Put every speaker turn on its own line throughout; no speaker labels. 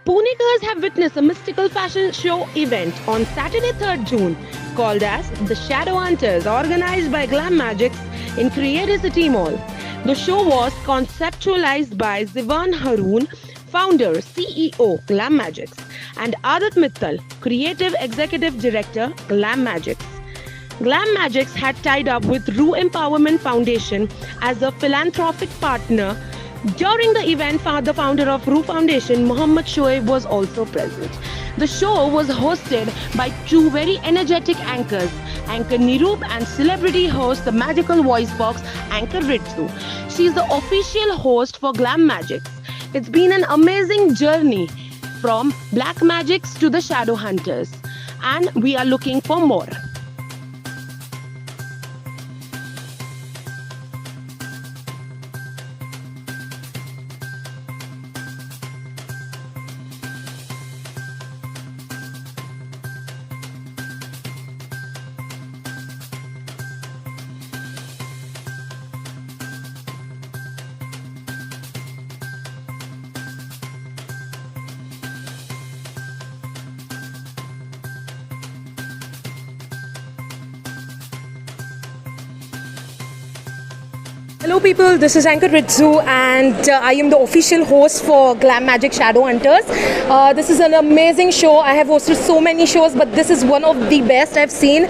Punekars have witnessed a mystical fashion show event on Saturday 3rd June called as the Shadow Hunters, organized by Glam in Creative City Mall. The show was conceptualized by Zivaan Haroon, founder, CEO, Glam and Aadit Mittal, creative executive director, Glam Glam had tied up with Rue Empowerment Foundation as a philanthropic partner. During the event, the founder of Rue Foundation, Mohammad Shoaib, was also present. The show was hosted by two very energetic anchors, Anchor Nirup and celebrity host, the magical voice box, Anchor Ritsu. She is the official host for Glam It's been an amazing journey from Black Magics to the Shadow Hunters, and we are looking for more.
Hello people, this is Anchor Ritsu and I am the official host for Glam Magic Shadow Hunters. This is an amazing show. I have hosted so many shows, but this is one of the best I've seen.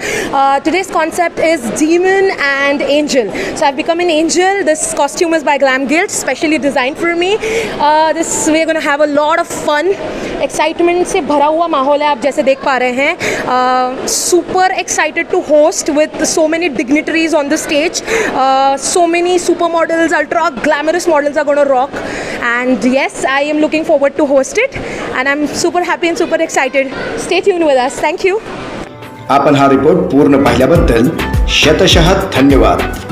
Today's concept is Demon and Angel. So I've become an angel. This costume is by Glam Guild, specially designed for me. We're going to have a lot of fun. Excitement से भरा हुआ माहौल है, आप जैसे देख पा रहे हैं. Super excited to host with so many dignitaries on the stage. So many supermodels, ultra glamorous models are going to rock, and yes, I am looking forward to host it, and I'm super happy and super excited. Stay tuned with us. Thank you.
आपण हा report पूर्ण पाहिल्याबद्दल शतशः धन्यवाद.